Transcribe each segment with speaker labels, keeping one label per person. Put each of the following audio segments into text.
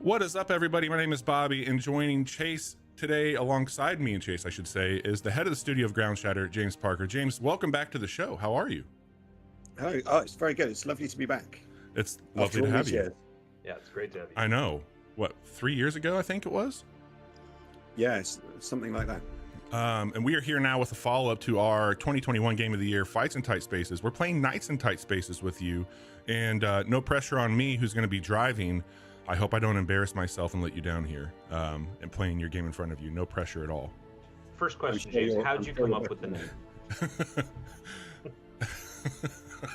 Speaker 1: What is up, everybody? My name is Bobby, and joining Chase today, alongside me and Chase, I should say, is the head of the studio of Ground Shatter, James Parker. James, welcome back to the show. How are you?
Speaker 2: Oh, it's very good. It's lovely to be back.
Speaker 1: It's lovely to have you.
Speaker 3: Yeah, it's great to have you.
Speaker 1: I know. What, 3 years ago, I think it was?
Speaker 2: Yes, something like that.
Speaker 1: And we are here now with a follow-up to our 2021 Game of the Year, Fights in Tight Spaces. We're playing Knights in Tight Spaces with you, and no pressure on me, who's going to be driving. I hope I don't embarrass myself and let you down here, and playing your game in front of you. No pressure at all.
Speaker 3: First question, James, how'd you come up with the name?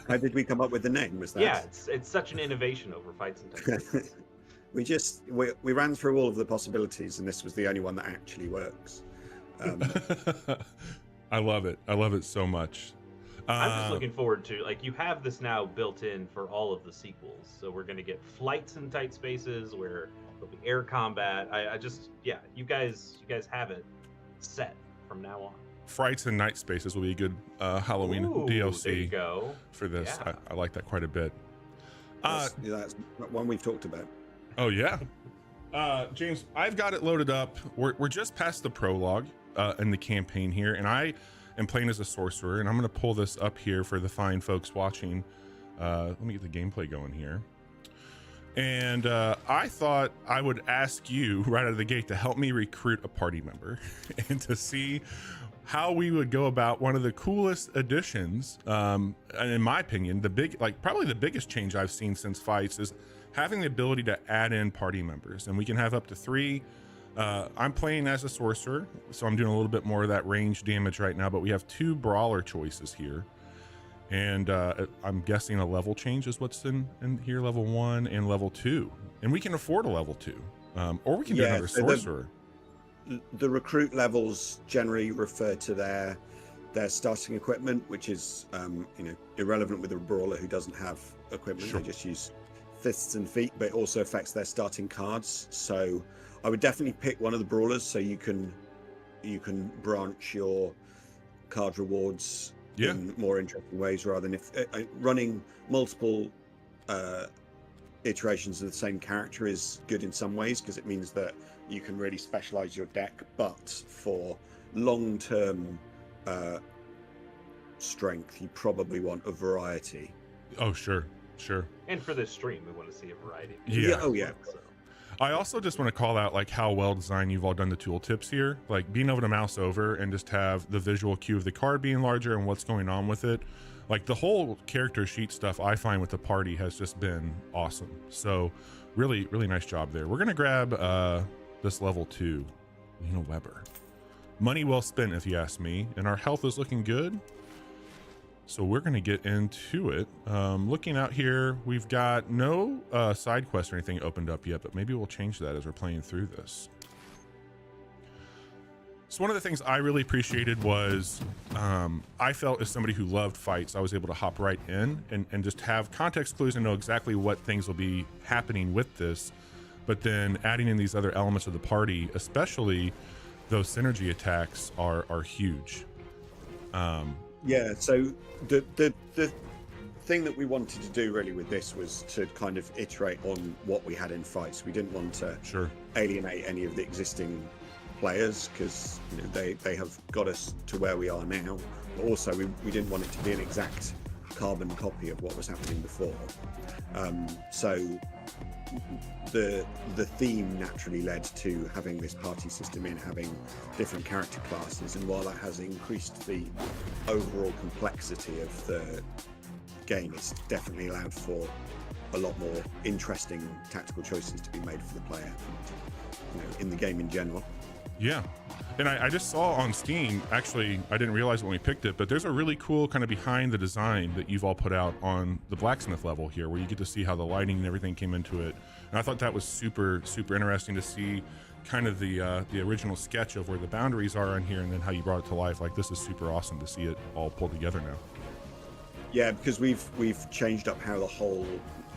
Speaker 2: How did we come up with the name? Was that?
Speaker 3: Yeah, it's such an innovation over Fights in Tight Spaces.
Speaker 2: we ran through all of the possibilities, and this was the only one that actually works.
Speaker 1: I love it. I love it so much.
Speaker 3: I'm just looking forward to, like, you have this now built in for all of the sequels. So we're going to get flights in tight spaces where there'll be air combat. I just, yeah, you guys have it set from now on.
Speaker 1: Frights in Night Spaces will be a good Halloween DLC
Speaker 3: there you go.
Speaker 1: For this.
Speaker 3: Yeah.
Speaker 1: I like that quite a bit.
Speaker 2: That's one we've talked about.
Speaker 1: Oh, yeah. James, I've got it loaded up. We're just past the prologue in the campaign here, and I am playing as a sorcerer, and I'm going to pull this up here for the fine folks watching. Let me get the gameplay going here. And I thought I would ask you right out of the gate to help me recruit a party member and to see how we would go about one of the coolest additions, and in my opinion, probably the biggest change I've seen since Fights is having the ability to add in party members, and we can have up to 3. I'm playing as a sorcerer, so I'm doing a little bit more of that range damage right now, but we have 2 brawler choices here, and I'm guessing a level change is what's in here, level 1 and level 2, and we can afford a level 2, or we can do another sorcerer.
Speaker 2: The recruit levels generally refer to their starting equipment, which is irrelevant with a brawler who doesn't have equipment. Sure. They just use fists and feet, but it also affects their starting cards. So I would definitely pick one of the brawlers, so you can branch your card rewards in more interesting ways, rather than if running multiple iterations of the same character is good in some ways, because it means that you can really specialize your deck, but for long-term strength, you probably want a variety.
Speaker 1: Oh, sure.
Speaker 3: And for this stream, we want to see a variety.
Speaker 1: Yeah.
Speaker 2: Oh, yeah.
Speaker 3: So.
Speaker 1: I also just want to call out like how well designed you've all done the tooltips here, like being able to mouse over and just have the visual cue of the card being larger and what's going on with it. Like the whole character sheet stuff I find with the party has just been awesome. So really, really nice job there. We're going to grab this level 2, Lena Weber. Money well spent, if you ask me, and our health is looking good. So we're going to get into it. Looking out here, we've got no side quest or anything opened up yet, but maybe we'll change that as we're playing through this. So one of the things I really appreciated was I felt as somebody who loved fights, I was able to hop right in and just have context clues and know exactly what things will be happening with this. But then adding in these other elements of the party, especially those synergy attacks, are huge.
Speaker 2: Yeah, so the thing that we wanted to do really with this was to kind of iterate on what we had in Fights. We didn't want to alienate any of the existing players, because they have got us to where we are now. But also we didn't want it to be an exact carbon copy of what was happening before. So the theme naturally led to having this party system in, having different character classes, and while that has increased the overall complexity of the game, it's definitely allowed for a lot more interesting tactical choices to be made for the player and in the game in general.
Speaker 1: Yeah, and I just saw on Steam, actually I didn't realize when we picked it, but there's a really cool kind of behind the design that you've all put out on the blacksmith level here, where you get to see how the lighting and everything came into it. And I thought that was super interesting to see kind of the original sketch of where the boundaries are on here, and then how you brought it to life. Like, this is super awesome to see it all pulled together now.
Speaker 2: Yeah, because we've changed up how the whole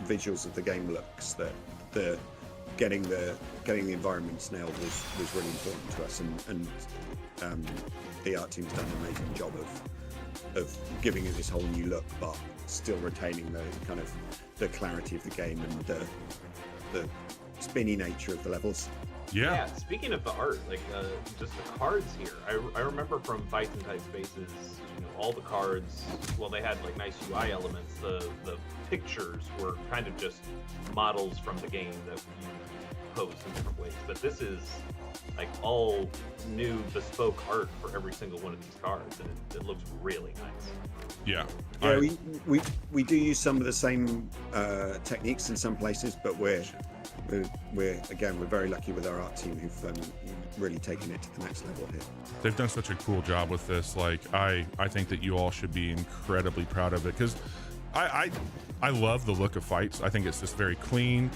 Speaker 2: visuals of the game looks. That the getting the environments nailed was really important to us, and the art team's done an amazing job of giving it this whole new look, but still retaining the kind of the clarity of the game and the spinny nature of the levels.
Speaker 1: Yeah.
Speaker 3: Speaking of the art, like just the cards here, I remember from Fights in Tight Spaces, all the cards. Well, they had like nice UI elements. The pictures were kind of just models from the game that you posed in different ways. But this is like all new bespoke art for every single one of these cards, and it looks really nice.
Speaker 1: Yeah.
Speaker 2: We do use some of the same techniques in some places, but we're very lucky with our art team who've really taken it to the next level here.
Speaker 1: They've done such a cool job with this. Like I think that you all should be incredibly proud of it, because I love the look of Fights. I think it's just very clean.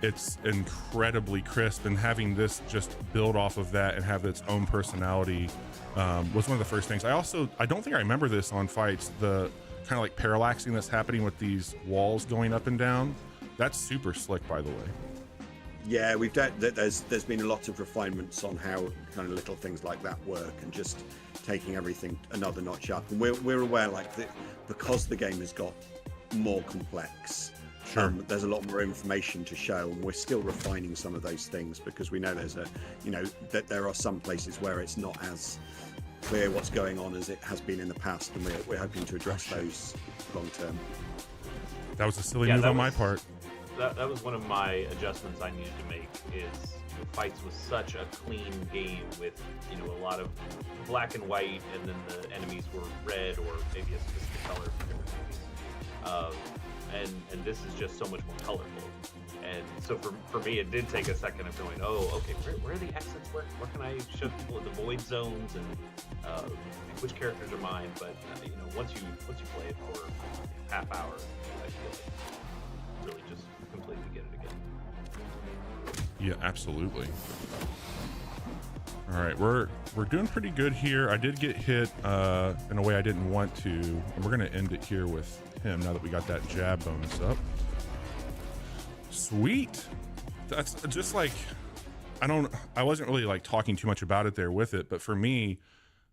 Speaker 1: It's incredibly crisp, and having this just build off of that and have its own personality was one of the first things. I don't think I remember this on Fights, the kind of like parallaxing that's happening with these walls going up and down. That's super slick, by the way.
Speaker 2: Yeah, there's been a lot of refinements on how kind of little things like that work, and just taking everything another notch up. And we're aware, like, that because the game has got more complex,
Speaker 1: Sure.
Speaker 2: There's a lot more information to show, and we're still refining some of those things, because we know that there are some places where it's not as clear what's going on as it has been in the past, and we're hoping to address those long term.
Speaker 1: That was a silly move on my part.
Speaker 3: That was one of my adjustments I needed to make. Is Fights was such a clean game with a lot of black and white, and then the enemies were red or maybe a specific color for different enemies. And this is just so much more colorful. And so for me, it did take a second of going, oh, okay, where are the exits? Where can I show people the void zones, and which characters are mine? But once you play it for half hour, I feel like really just completely get it again.
Speaker 1: Yeah, absolutely. All right, we're doing pretty good here. I did get hit in a way I didn't want to, and we're gonna end it here with him now that we got that jab bonus up. Sweet. That's just like, I wasn't really like talking too much about it there with it, but for me,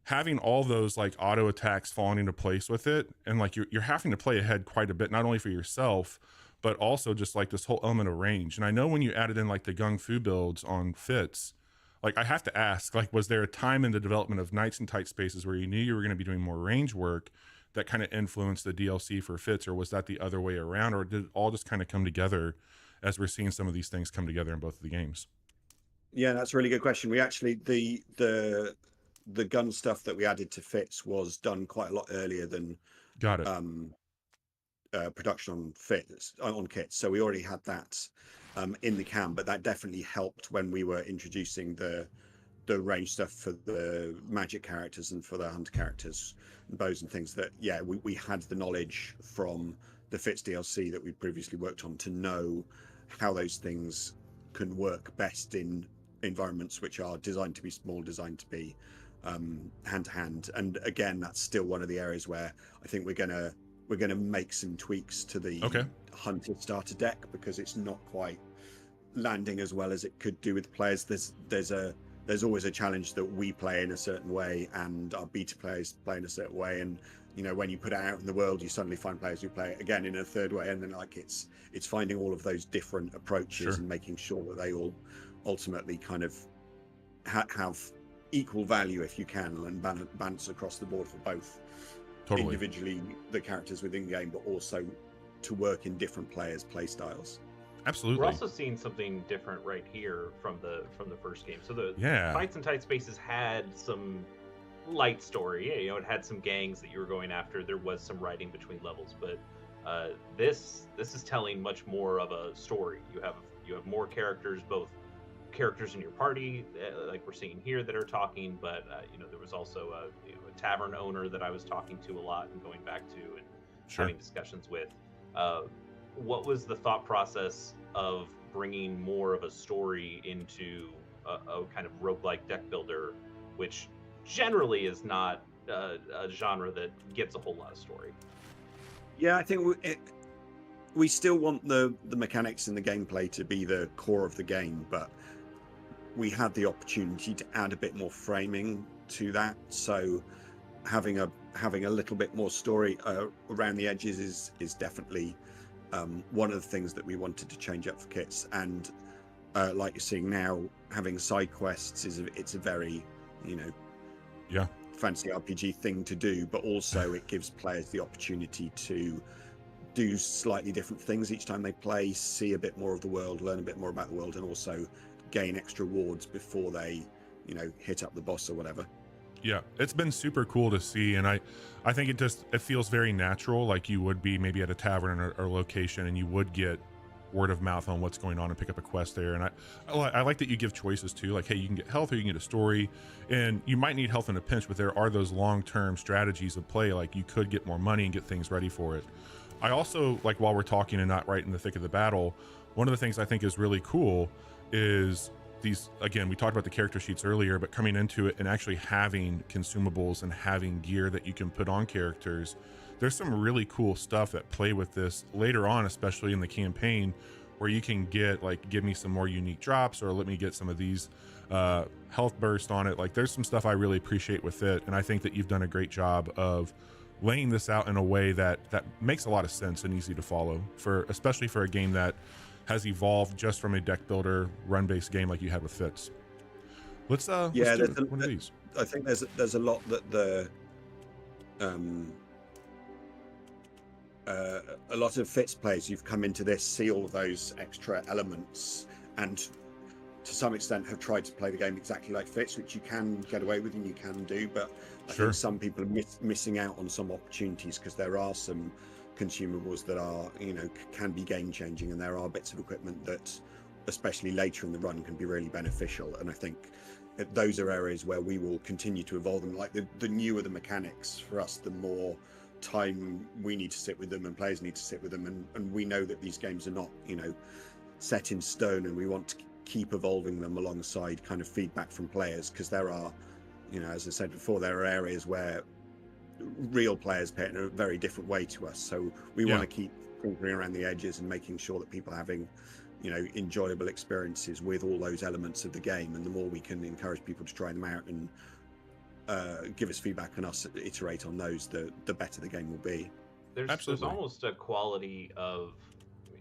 Speaker 1: having all those like auto attacks falling into place with it, and like you're having to play ahead quite a bit, not only for yourself, but also just like this whole element of range. And I know when you added in like the Gung Fu builds on Fitz, like I have to ask, like, was there a time in the development of Nights in Tight Spaces where you knew you were going to be doing more range work that kind of influenced the DLC for Fitz, or was that the other way around, or did it all just kind of come together as we're seeing some of these things come together in both of the games?
Speaker 2: Yeah, that's a really good question. We actually, the gun stuff that we added to Fitz was done quite a lot earlier than
Speaker 1: Got it.
Speaker 2: production on kits, so we already had that in the can, but that definitely helped when we were introducing the range stuff for the magic characters and for the hunter characters and bows and things. That we had the knowledge from the Fitz DLC that we previously worked on to know how those things can work best in environments which are designed to be small, designed to be hand to hand. And again, that's still one of the areas where I think we're gonna make some tweaks to the hunter starter deck, because it's not quite landing as well as it could do with players. There's always a challenge that we play in a certain way and our beta players play in a certain way, and when you put it out in the world, you suddenly find players who play it again in a third way, and then like it's finding all of those different approaches and making sure that they all ultimately kind of have equal value, if you can, and balance across the board for both individually the characters within the game, but also to work in different players' play styles.
Speaker 1: Absolutely.
Speaker 3: We're also seeing something different right here from the first game. So the Fights in Tight Spaces had some light story. It had some gangs that you were going after. There was some writing between levels, but this is telling much more of a story. You have more characters, both characters in your party, like we're seeing here, that are talking, but there was also a tavern owner that I was talking to a lot and going back to and having discussions with. What was the thought process of bringing more of a story into a kind of roguelike deck builder, which generally is not a genre that gets a whole lot of story?
Speaker 2: Yeah, I think we still want the mechanics and the gameplay to be the core of the game, but we had the opportunity to add a bit more framing to that. So having a little bit more story around the edges is definitely one of the things that we wanted to change up for kits. And like you're seeing now, having side quests it's a very, you know, fancy RPG thing to do, but also it gives players the opportunity to do slightly different things each time they play, see a bit more of the world, learn a bit more about the world, and also gain extra rewards before they, you know, hit up the boss or whatever.
Speaker 1: Yeah, it's been super cool to see, and I think it feels very natural, like you would be maybe at a tavern or location, and you would get word of mouth on what's going on and pick up a quest there. And I like that you give choices too, like, hey, you can get health or you can get a story, and you might need health in a pinch, but there are those long-term strategies of play, like you could get more money and get things ready for it. I also, like, while we're talking and not right in the thick of the battle, one of the things I think is really cool is these, again, we talked about the character sheets earlier, but coming into it and actually having consumables and having gear that you can put on characters. There's some really cool stuff that play with this later on, especially in the campaign, where you can get, like, give me some more unique drops, or let me get some of these health burst on it. Like, there's some stuff I really appreciate with it, and I think that you've done a great job of laying this out in a way that makes a lot of sense and easy to follow, especially for a game that has evolved just from a deck builder run-based game like you had with Fitz. Let's do one of these.
Speaker 2: I think there's a lot that a lot of Fitz players, you've come into this, see all of those extra elements, and to some extent have tried to play the game exactly like Fitz, which you can get away with and you can do, but I think some people are missing out on some opportunities, because there are some consumables that are, you know, can be game changing, and there are bits of equipment that, especially later in the run, can be really beneficial. And I think those are areas where we will continue to evolve them. Like the newer the mechanics for us, the more time we need to sit with them and players need to sit with them, and we know that these games are not, you know, set in stone, and we want to keep evolving them alongside kind of feedback from players, because there are, you know, as I said before, there are areas where real players play it in a very different way to us, so we want to keep tinkering around the edges and making sure that people are having, you know, enjoyable experiences with all those elements of the game. And the more we can encourage people to try them out and give us feedback and us iterate on those, the better the game will be.
Speaker 3: There's almost a quality of,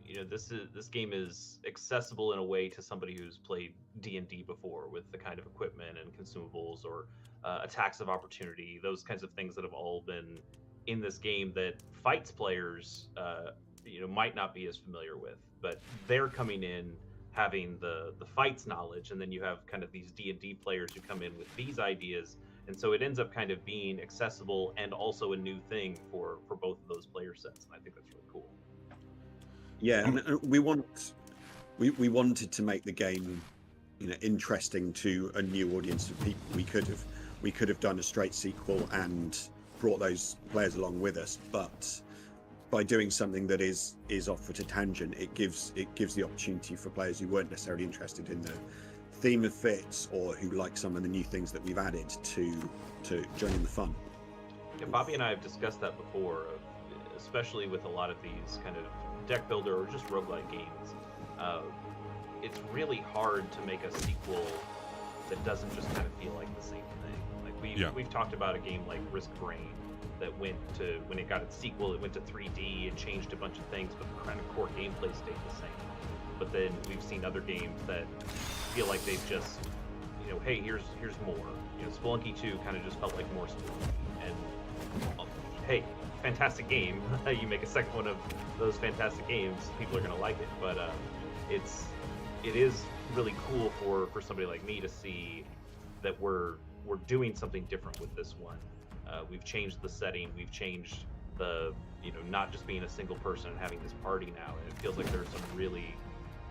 Speaker 3: you know, this game is accessible in a way to somebody who's played D&D before, with the kind of equipment and consumables, or attacks of opportunity, those kinds of things that have all been in this game that Fights players, you know, might not be as familiar with. But they're coming in having the Fights knowledge, and then you have kind of these D&D players who come in with these ideas, and so it ends up kind of being accessible and also a new thing for both of those player sets, and I think that's really cool.
Speaker 2: Yeah, and we wanted to make the game, you know, interesting to a new audience of people. We could have done a straight sequel and brought those players along with us, but by doing something that is off at a tangent, it gives the opportunity for players who weren't necessarily interested in the theme of Fitz, or who like some of the new things that we've added, to join in the fun.
Speaker 3: Yeah, Bobby and I have discussed that before, especially with a lot of these kind of deck builder or just roguelike games. It's really hard to make a sequel that doesn't just kind of feel like the same thing. Like we've talked about a game like Risk Brain that went to, when it got its sequel, it went to 3D and changed a bunch of things, but the kind of core gameplay stayed the same. But then we've seen other games that feel like they've just, you know, hey, here's more. You know, Spelunky 2 kind of just felt like more Spelunky. And hey, fantastic game. You make a second one of those fantastic games, people are going to like it. But it is really cool for somebody like me to see that we're doing something different with this one. We've changed the setting. We've changed the, you know, not just being a single person and having this party now. And it feels like there's some really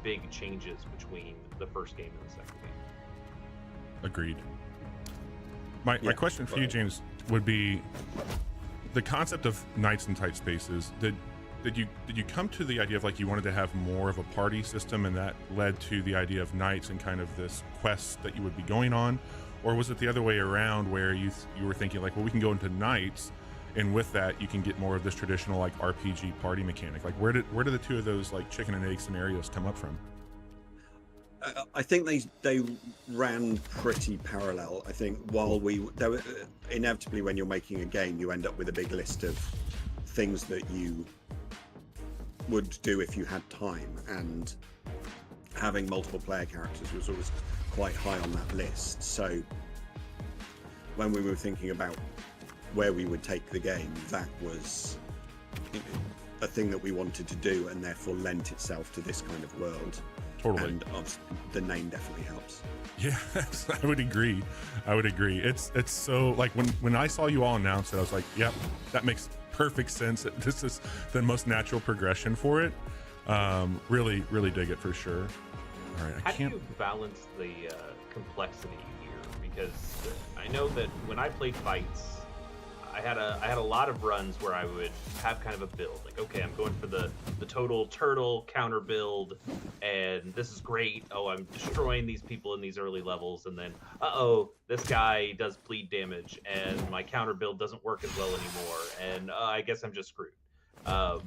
Speaker 3: big changes between the first game and the second game.
Speaker 1: Agreed. My question for you, James, would be the concept of nights and tight spaces. Did you come to the idea of, like, you wanted to have more of a party system, and that led to the idea of nights and kind of this quest that you would be going on? Or was it the other way around, where you were thinking, like, well, we can go into nights, and with that you can get more of this traditional, like, RPG party mechanic? Like, where did the two of those, like, chicken and egg scenarios come up from?
Speaker 2: I think they ran pretty parallel. I think inevitably, when you're making a game, you end up with a big list of things that you would do if you had time, and having multiple player characters was always quite high on that list. So when we were thinking about where we would take the game, that was a thing that we wanted to do, and therefore lent itself to this kind of world.
Speaker 1: Totally.
Speaker 2: And the name definitely helps.
Speaker 1: Yeah, I would agree. It's so, like, when I saw you all announce it, I was like, yep, that makes perfect sense. This is the most natural progression for it. Really dig it for sure. All right,
Speaker 3: How do you balance the complexity here? Because I know that when I played fights, I had a lot of runs where I would have kind of a build, like, okay, I'm going for the total turtle counter build, and this is great. Oh, I'm destroying these people in these early levels, and then this guy does bleed damage, and my counter build doesn't work as well anymore, and I guess I'm just screwed.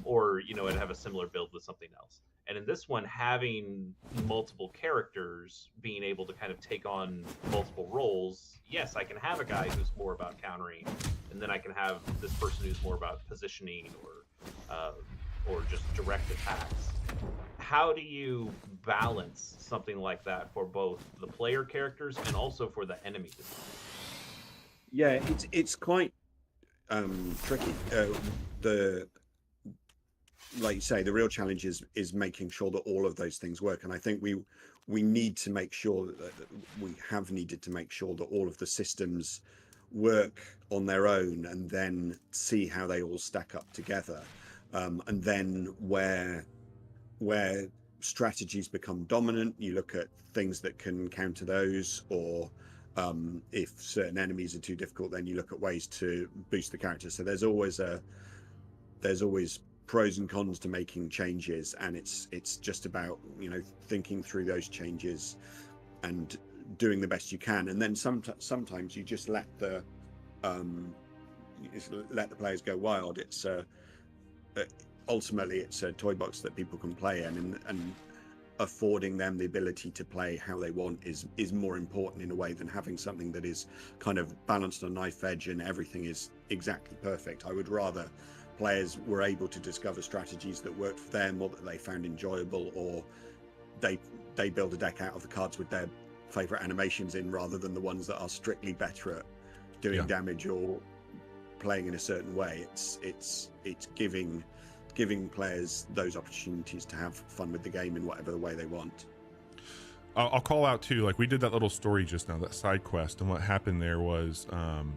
Speaker 3: Or I'd have a similar build with something else. And in this one, having multiple characters, being able to kind of take on multiple roles, yes, I can have a guy who's more about countering, and then I can have this person who's more about positioning or just direct attacks. How do you balance something like that for both the player characters and also for the enemy design?
Speaker 2: Yeah, it's quite tricky. Like you say, the real challenge is making sure that all of those things work, and I think we need to make sure that we have needed to make sure that all of the systems work on their own, and then see how they all stack up together, and then where strategies become dominant, you look at things that can counter those, or if certain enemies are too difficult, then you look at ways to boost the character. So there's always pros and cons to making changes, and it's just about thinking through those changes and doing the best you can. And then sometimes you just let the players go wild. It's ultimately it's a toy box that people can play in, and affording them the ability to play how they want is more important in a way than having something that is kind of balanced on a knife edge and everything is exactly perfect. I would rather players were able to discover strategies that worked for them, or that they found enjoyable, or they build a deck out of the cards with their favorite animations in, rather than the ones that are strictly better at doing damage or playing in a certain way. It's giving players those opportunities to have fun with the game in whatever way they want.
Speaker 1: I'll call out too, like, we did that little story just now, that side quest, and what happened there was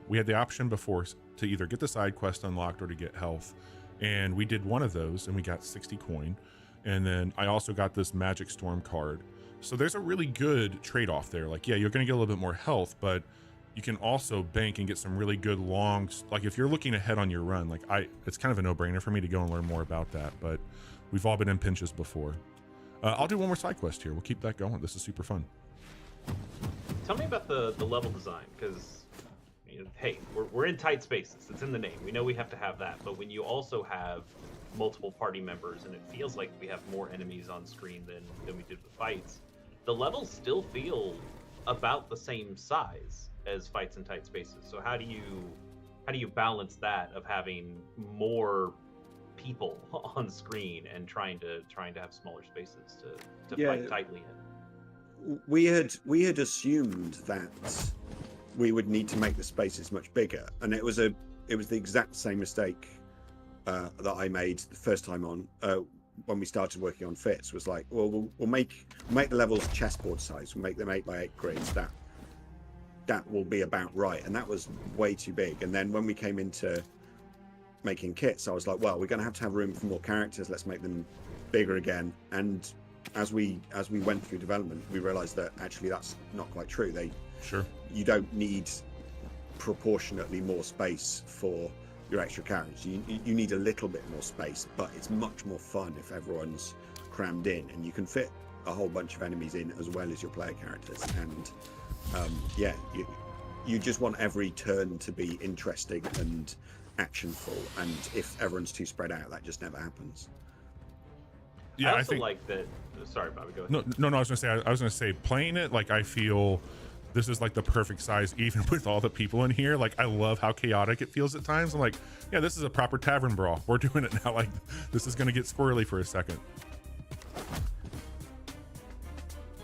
Speaker 1: we had the option before to either get the side quest unlocked or to get health, and we did one of those and we got 60 coin, and then I also got this Magic Storm card. So there's a really good trade-off there. Like, yeah, you're gonna get a little bit more health, but you can also bank and get some really good long, like, if you're looking ahead on your run, like, it's kind of a no-brainer for me to go and learn more about that, but we've all been in pinches before. I'll do one more side quest here. We'll keep that going. This is super fun.
Speaker 3: Tell me about the level design, because hey, we're in tight spaces. It's in the name. We know we have to have that. But when you also have multiple party members, and it feels like we have more enemies on screen than we did with fights, the levels still feel about the same size as fights in tight spaces. So how do you balance that of having more people on screen and trying to have smaller spaces to fight tightly in?
Speaker 2: We had assumed that we would need to make the spaces much bigger, and it was the exact same mistake that I made the first time on when we started working on Fits. Was like, well, we'll make the levels chessboard size. We'll make them 8 by 8 grids. That will be about right, and that was way too big. And then when we came into making kits, I was like, well, we're going to have room for more characters. Let's make them bigger again. And as we went through development, we realized that actually that's not quite true. You don't need proportionately more space for your extra characters. You need a little bit more space, but it's much more fun if everyone's crammed in, and you can fit a whole bunch of enemies in as well as your player characters. And you just want every turn to be interesting and actionful, and if everyone's too spread out, that just never happens.
Speaker 3: Yeah, I think like that. Sorry, Bobby, go ahead.
Speaker 1: No. I was gonna say, playing it, like, I feel this is like the perfect size, even with all the people in here. Like, I love how chaotic it feels at times. I'm like, yeah, this is a proper tavern brawl. We're doing it now. Like, this is going to get squirrely for a second.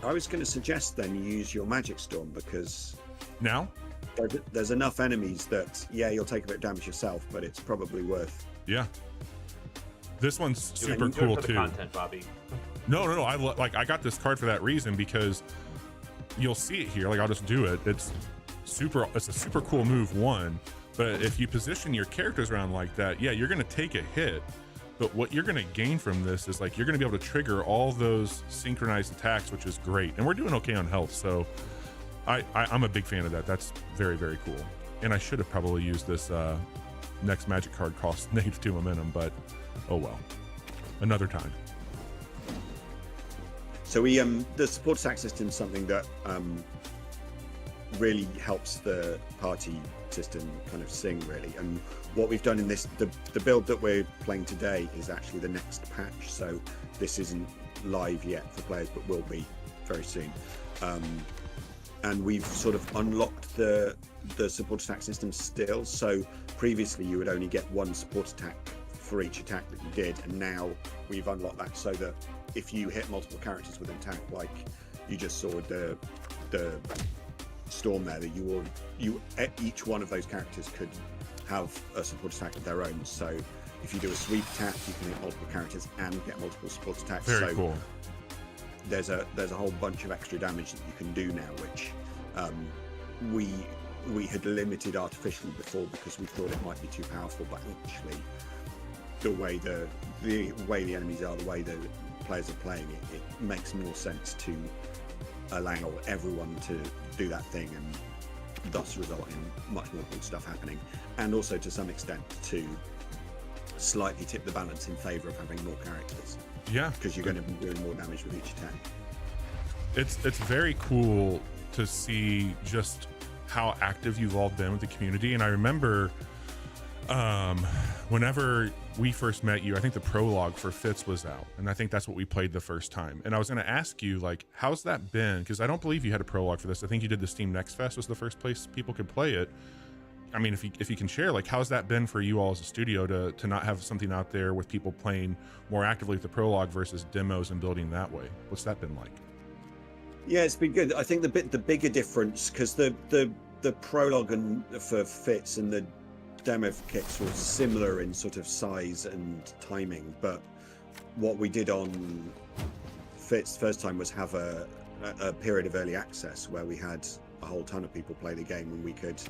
Speaker 2: I was going to suggest then you use your magic storm, because
Speaker 1: Now,
Speaker 2: there's enough enemies that, yeah, you'll take a bit of damage yourself, but it's probably worth.
Speaker 1: yeah, this one's
Speaker 3: Do it-
Speaker 1: super
Speaker 3: do it
Speaker 1: cool
Speaker 3: for the
Speaker 1: too.
Speaker 3: content, Bobby.
Speaker 1: No, I got this card for that reason, because you'll see it here. Like, I'll just do it. It's a super cool move, one, but if you position your characters around like that, yeah, you're going to take a hit, but what you're going to gain from this is, like, you're going to be able to trigger all those synchronized attacks, which is great. And we're doing okay on health, so I'm a big fan of that. That's very, very cool. And I should have probably used this next magic card cost -2 momentum, but oh well, another time.
Speaker 2: So we the support stack system is something that really helps the party system kind of sing, really. And what we've done in this, the build that we're playing today is actually the next patch. So this isn't live yet for players, but will be very soon. And we've sort of unlocked the support attack system still. So previously you would only get one support attack for each attack that you did, and now we've unlocked that so that if you hit multiple characters with an attack, like you just saw the storm there, that each one of those characters could have a support attack of their own. So if you do a sweep attack, you can hit multiple characters and get multiple support attacks.
Speaker 1: Very cool.
Speaker 2: There's a whole bunch of extra damage that you can do now, which we had limited artificially before because we thought it might be too powerful, but actually the way the enemies are, the way the players are playing it, it makes more sense to allow everyone to do that thing and thus result in much more cool stuff happening, and also to some extent to slightly tip the balance in favor of having more characters.
Speaker 1: Yeah,
Speaker 2: because you're going to be doing more damage with each attack.
Speaker 1: It's very cool to see just how active you've all been with the community. And I remember whenever we first met you, I think the prologue for Fitz was out, and I think that's what we played the first time. And I was going to ask you, like, how's that been? Because I don't believe you had a prologue for this. I think you did the Steam Next Fest was the first place people could play it. I mean, if you can share, like, how's that been for you all as a studio to not have something out there with people playing more actively with the prologue versus demos and building that way? What's that been like?
Speaker 2: Yeah, it's been good. I think the bigger difference, because the prologue and for Fitz and the demo for kits were similar in sort of size and timing, but what we did on Fitz first time was have a period of early access where we had a whole ton of people play the game and we could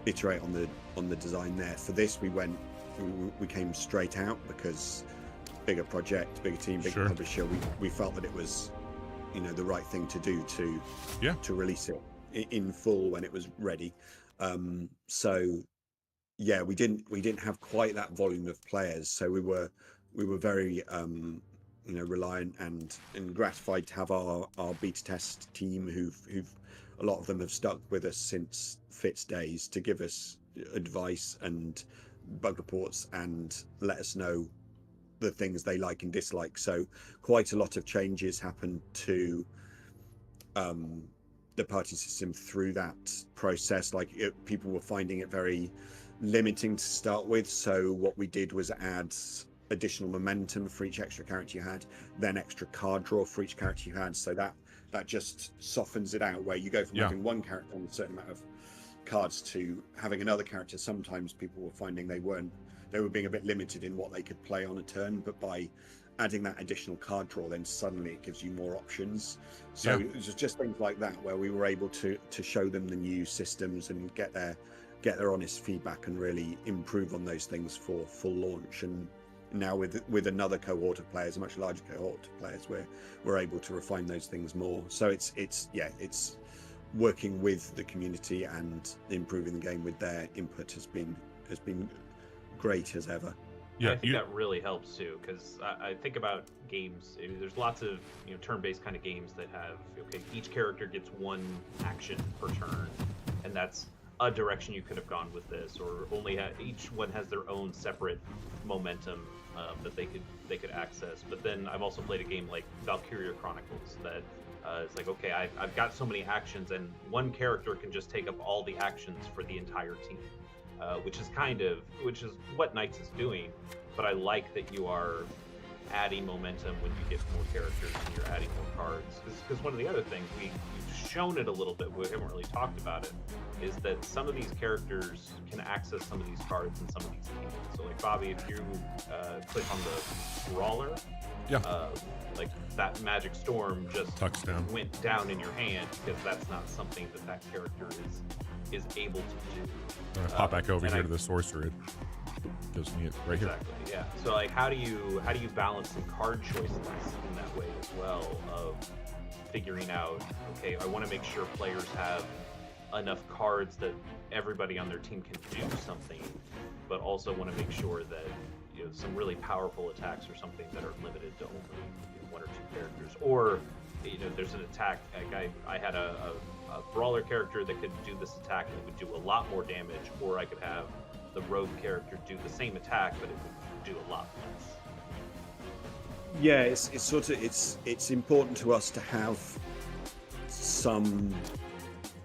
Speaker 2: iterate on the design there. For this, we came straight out because bigger project, bigger team, bigger publisher. We felt that it was, the right thing to do to release it in full when it was ready. So yeah, we didn't have quite that volume of players, so we were very reliant and gratified to have our beta test team who've a lot of them have stuck with us since Fitz days to give us advice and bug reports and let us know the things they like and dislike. So quite a lot of changes happened to the party system through that process. Like people were finding it very limiting to start with. So what we did was add additional momentum for each extra character you had, then extra card draw for each character you had. So that just softens it out, where you go from having one character on a certain amount of cards to having another character. Sometimes people were finding they were being a bit limited in what they could play on a turn, but by adding that additional card draw, then suddenly it gives you more options. So it was just things like that where we were able to show them the new systems and get their honest feedback and really improve on those things for full launch. And now with another cohort of players, a much larger cohort of players, we're able to refine those things more. So it's working with the community and improving the game with their input has been great as ever.
Speaker 3: Yeah, I think that really helps too, because I think about games. There's lots of turn-based kind of games that have each character gets one action per turn, and that's a direction you could have gone with this, or only each one has their own separate momentum that they could access. But then I've also played a game like Valkyria Chronicles that it's like, okay, I've got so many actions, and one character can just take up all the actions for the entire team, which is what Knights is doing. But I like that you are adding momentum when you get more characters and you're adding more cards. Because one of the other things we've shown it a little bit, we haven't really talked about it, is that some of these characters can access some of these cards and some of these can't. So like Bobby, if you click on the brawler, like that magic storm just went down in your hand, because that's not something that character is able to do.
Speaker 1: Pop back over here to the sorcerer. It gives me it right here.
Speaker 3: Exactly. Yeah. So like, how do you balance some card choices in that way as well, of figuring out, okay, I want to make sure players have enough cards that everybody on their team can do something, but also want to make sure that some really powerful attacks or something that are limited to only one or two characters, or there's an attack. Like I had a brawler character that could do this attack and it would do a lot more damage, or I could have the rogue character do the same attack but it would do a lot less.
Speaker 2: Yeah, it's important to us to have some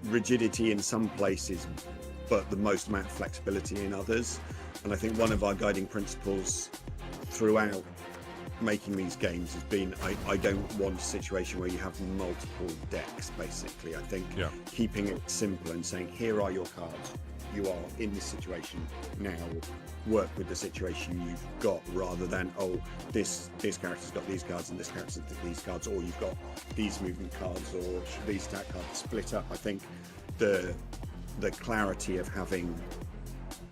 Speaker 2: rigidity in some places, but the most amount of flexibility in others. And I think one of our guiding principles throughout making these games has been, I don't want a situation where you have multiple decks, basically. I think keeping it simple and saying, here are your cards, you are in this situation now, work with the situation you've got, rather than, oh, this character's got these cards and this character's got these cards, or you've got these movement cards or these attack cards split up. I think the clarity of having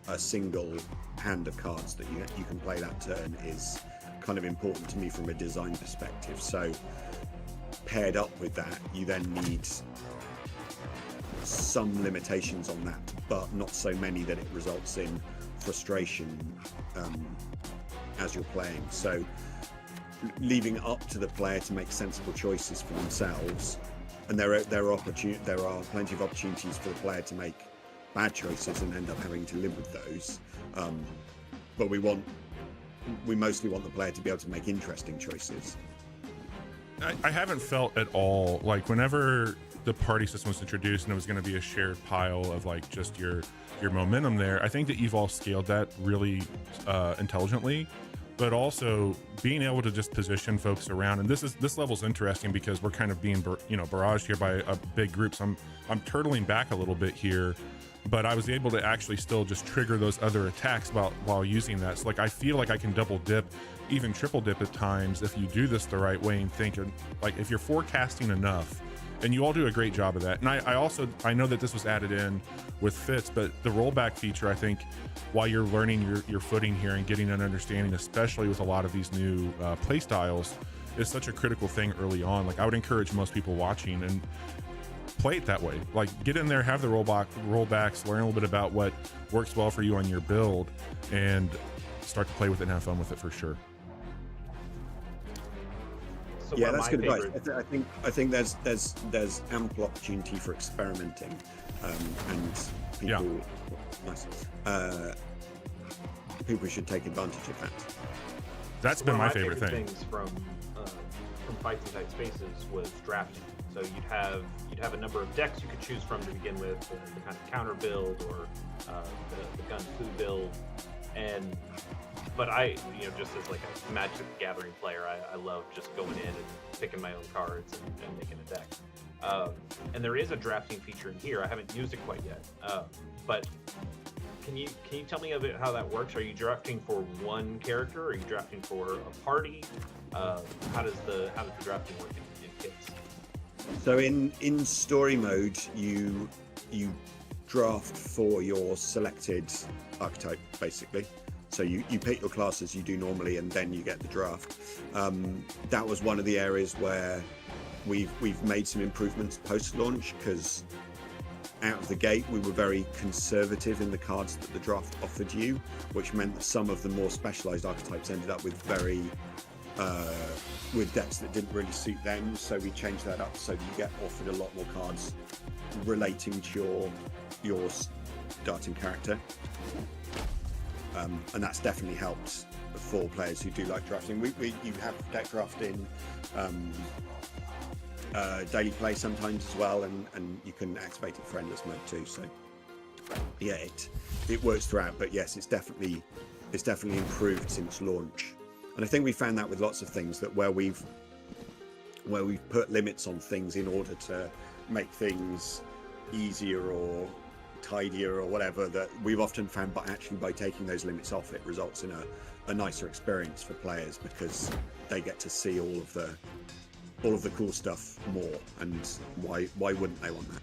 Speaker 2: a single hand of cards that you can play that turn is kind of important to me from a design perspective. So paired up with that, you then need some limitations on that, but not so many that it results in frustration as you're playing. So leaving it up to the player to make sensible choices for themselves, and there are plenty of opportunities for the player to make bad choices and end up having to live with those, but we mostly want the player to be able to make interesting choices.
Speaker 1: I haven't felt at all like, whenever the party system was introduced and it was going to be a shared pile of like just your momentum there, I think that you've all scaled that really intelligently, but also being able to just position folks around. And this level's interesting because we're kind of being barraged here by a big group, so I'm turtling back a little bit here, but I was able to actually still just trigger those other attacks while using that. So like, I feel like I can double dip, even triple dip at times, if you do this the right way and think, like, if you're forecasting enough. And you all do a great job of that. And I know that this was added in with Fitz, but the rollback feature, I think, while you're learning your footing here and getting an understanding, especially with a lot of these new play styles, is such a critical thing early on. Like, I would encourage most people watching and play it that way. Like, get in there, have the rollbacks, learn a little bit about what works well for you on your build, and start to play with it and have fun with it for sure.
Speaker 3: So
Speaker 2: yeah, that's good advice. I think there's ample opportunity for experimenting, and people, people should take advantage of that.
Speaker 1: That's been my favorite thing.
Speaker 3: Things from Fights and Tight Spaces was drafting. So you'd have a number of decks you could choose from to begin with, the kind of counter build or the gun foo build, but I, just as like a Magic the Gathering player, I love just going in and picking my own cards and making a deck. And there is a drafting feature in here. I haven't used it quite yet, but can you tell me a bit how that works? Are you drafting for one character? Are you drafting for a party? How does the drafting work in kits?
Speaker 2: So in story mode, you draft for your selected archetype, basically. So you pick your class as you do normally, and then you get the draft. That was one of the areas where we've made some improvements post-launch, because out of the gate we were very conservative in the cards that the draft offered you, which meant that some of the more specialized archetypes ended up with with decks that didn't really suit them. So we changed that up so that you get offered a lot more cards relating to your starting character. And that's definitely helped for players who do like drafting. You have deck draft in daily play sometimes as well, and you can activate it for endless mode too. So yeah, it works throughout. But yes, it's definitely improved since launch. And I think we found that with lots of things, that where we've put limits on things in order to make things easier or tidier or whatever, that we've often found by taking those limits off, it results in a nicer experience for players, because they get to see all of the cool stuff more. And why wouldn't they want that?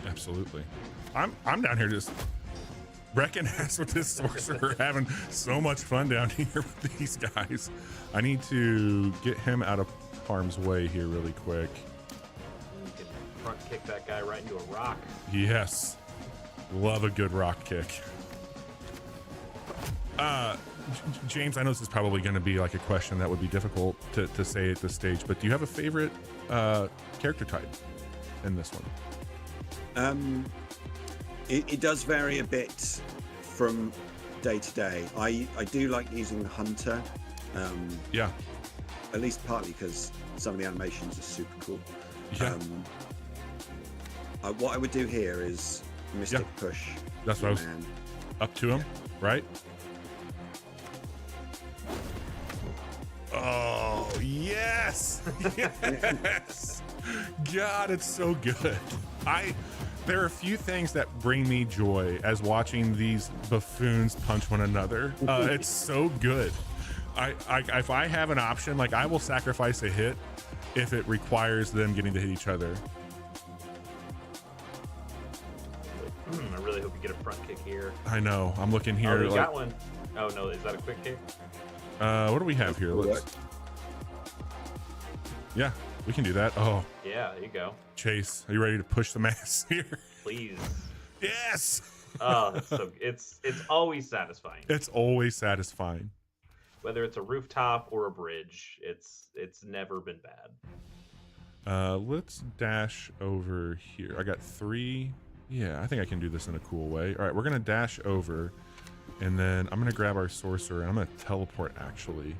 Speaker 1: Absolutely. I'm down here just wrecking ass with this sorcerer, having so much fun down here with these guys. I need to get him out of harm's way here really quick.
Speaker 3: You can front kick that guy right into a rock.
Speaker 1: Yes. Love a good rock kick. James, I know this is probably going to be like a question that would be difficult to say at this stage, but do you have a favorite character type in this one?
Speaker 2: It does vary a bit from day to day. I do like using the hunter.
Speaker 1: Yeah.
Speaker 2: At least partly because some of the animations are super cool.
Speaker 1: Yeah.
Speaker 2: What I would do here is Mystic Push.
Speaker 1: That's what I was up to him, right? Oh, yes. Yes. God, it's so good. There are a few things that bring me joy as watching these buffoons punch one another. It's so good. If I have an option, like, I will sacrifice a hit if it requires them getting to hit each other.
Speaker 3: I really hope you get a front kick here.
Speaker 1: I know. I'm looking here.
Speaker 3: Oh, you got one. Oh no, is that a quick kick?
Speaker 1: What do we have here? Yeah, we can do that. Oh.
Speaker 3: Yeah, there you go.
Speaker 1: Chase, are you ready to push the mass here?
Speaker 3: Please.
Speaker 1: Yes.
Speaker 3: Oh, it's always satisfying.
Speaker 1: It's always satisfying.
Speaker 3: Whether it's a rooftop or a bridge, it's never been bad.
Speaker 1: Let's dash over here. I got 3. Yeah, I think I can do this in a cool way. All right, we're gonna dash over, and then I'm gonna grab our sorcerer, and I'm gonna teleport actually.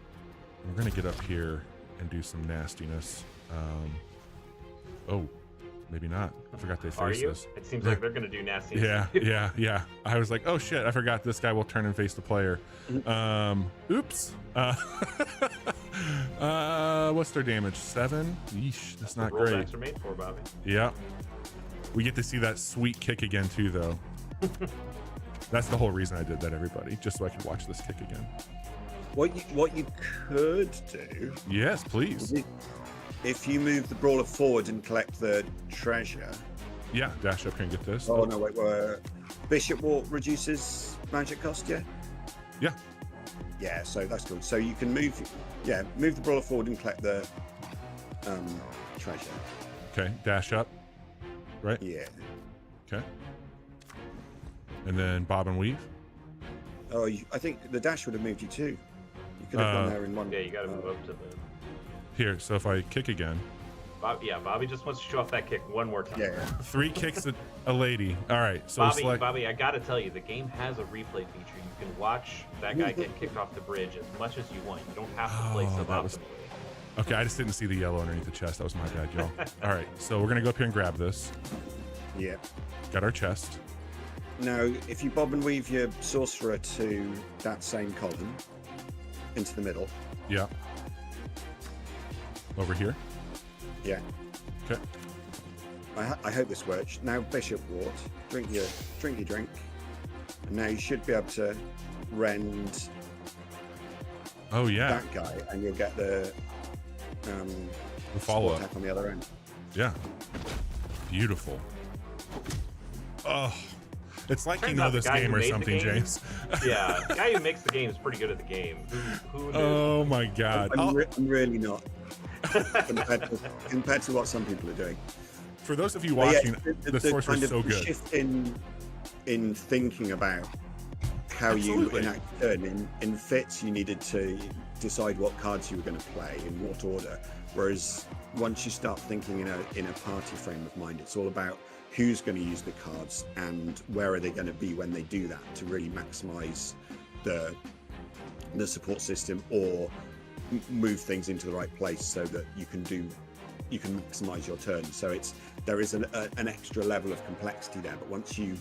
Speaker 1: We're gonna get up here and do some nastiness. Oh, maybe not. I forgot they face this.
Speaker 3: It seems like they're gonna do nastiness.
Speaker 1: Yeah. I was like, oh shit, I forgot this guy will turn and face the player. Oops. What's their damage? 7? Yeesh, that's not great.
Speaker 3: Rollbacks are made for, Bobby.
Speaker 1: Yeah. We get to see that sweet kick again too, though. That's the whole reason I did that, everybody, just so I could watch this kick again.
Speaker 2: What you could do?
Speaker 1: Yes, please.
Speaker 2: If you move the brawler forward and collect the treasure.
Speaker 1: Yeah, dash up here and get this.
Speaker 2: Oh no, wait. Bishop Walk reduces magic cost, yeah?
Speaker 1: Yeah.
Speaker 2: Yeah, so that's cool. So you can move the brawler forward and collect the treasure.
Speaker 1: Okay, dash up. Right?
Speaker 2: Yeah.
Speaker 1: Okay. And then bob and weave.
Speaker 2: Oh, I think the dash would have moved you too. You could have gone there in one.
Speaker 3: Yeah, you got to move up to the.
Speaker 1: Here, so if I kick again.
Speaker 3: Bobby just wants to show off that kick one more time.
Speaker 2: Yeah.
Speaker 1: 3 kicks a lady. All right, so
Speaker 3: Bobby, I gotta tell you, the game has a replay feature. You can watch that guy get kicked off the bridge as much as you want. You don't have to play suboptimally.
Speaker 1: Okay, I just didn't see the yellow underneath the chest. That was my bad, y'all. All right, so we're gonna go up here and grab this.
Speaker 2: Yeah.
Speaker 1: Got our chest.
Speaker 2: Now, if you bob and weave your sorcerer to that same column into the middle.
Speaker 1: Yeah. Over here.
Speaker 2: Yeah.
Speaker 1: Okay.
Speaker 2: I hope this works. Now, Bishop Ward, drink your drink, and now you should be able to rend.
Speaker 1: Oh yeah.
Speaker 2: That guy, and you'll get the
Speaker 1: follow-up
Speaker 2: attack on the other end.
Speaker 1: Yeah. Beautiful. Oh, it's like you
Speaker 3: Turns
Speaker 1: know
Speaker 3: out the
Speaker 1: this
Speaker 3: guy
Speaker 1: game
Speaker 3: who
Speaker 1: or
Speaker 3: made the
Speaker 1: something,
Speaker 3: game-
Speaker 1: James.
Speaker 3: Yeah, the guy who makes the game is pretty good at the game. Who knew?
Speaker 1: Oh my God.
Speaker 2: I'm really not compared to what some people are doing.
Speaker 1: For those of you watching, the source
Speaker 2: kind
Speaker 1: was so
Speaker 2: of
Speaker 1: good.
Speaker 2: Shift in thinking about how
Speaker 1: Absolutely.
Speaker 2: you enact a turn. In Fits, you needed to decide what cards you were going to play in what order. Whereas once you start thinking in a party frame of mind, it's all about who's going to use the cards and where are they going to be when they do that to really maximize the the support system, or move things into the right place so that you can maximize your turn. So there is an extra level of complexity there, but once you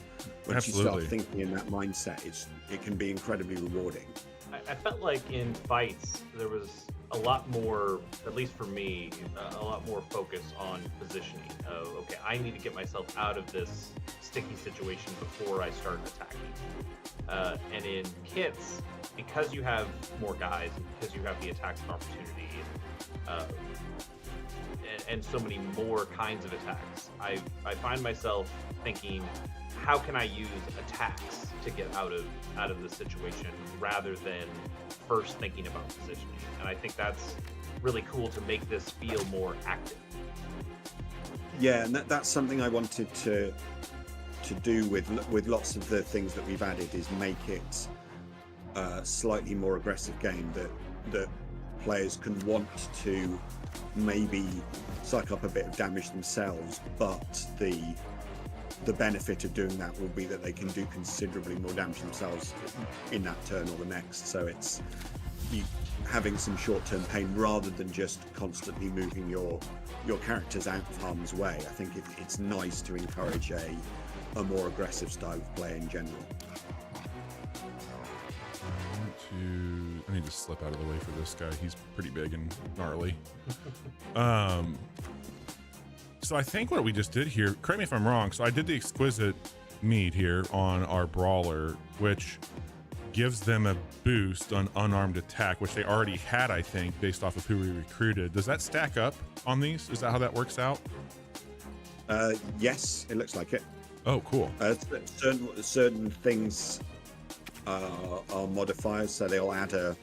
Speaker 2: start thinking in that mindset, it can be incredibly rewarding.
Speaker 3: I felt like in fights there was a lot more, at least for me, a lot more focus on positioning. Okay, I need to get myself out of this sticky situation before I start attacking. And in kits, because you have more guys, and because you have the attacks of opportunity, and so many more kinds of attacks, I find myself thinking, how can I use attacks to get out of the situation rather than first thinking about positioning? And I think that's really cool to make this feel more active.
Speaker 2: Yeah, and that's something I wanted to do with lots of the things that we've added, is make it a slightly more aggressive game that players can want to maybe suck up a bit of damage themselves, but the benefit of doing that will be that they can do considerably more damage themselves in that turn or the next. So it's having some short-term pain rather than just constantly moving your characters out of harm's way. I think it's nice to encourage a more aggressive style of play in general.
Speaker 1: I need to slip out of the way for this guy. He's pretty big and gnarly. So I think what we just did here, correct me if I'm wrong, so I did the exquisite mead here on our brawler, which gives them a boost on unarmed attack, which they already had, I think, based off of who we recruited. Does that stack up on these? Is that how that works out?
Speaker 2: Yes, it looks like it.
Speaker 1: Oh, cool.
Speaker 2: Certain things are modifiers, so they'll add a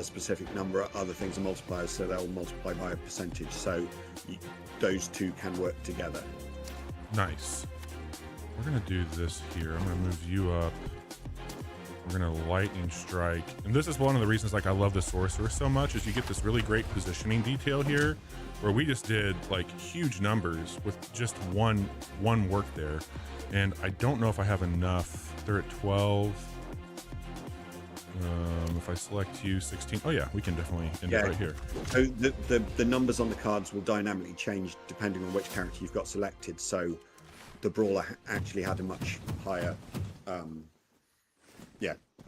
Speaker 2: specific number. Other things are multipliers, so they'll multiply by a percentage. So those two can work together.
Speaker 1: Nice. We're gonna do this here. I'm gonna move you up. We're gonna lightning strike, and this is one of the reasons like I love the sorcerer so much, is you get this really great positioning detail here, where we just did like huge numbers with just one work there, and I don't know if I have enough. They're at 12. If I select you, 16. Oh yeah, we can definitely end it right here.
Speaker 2: So the numbers on the cards will dynamically change depending on which character you've got selected. So the brawler actually had a much higher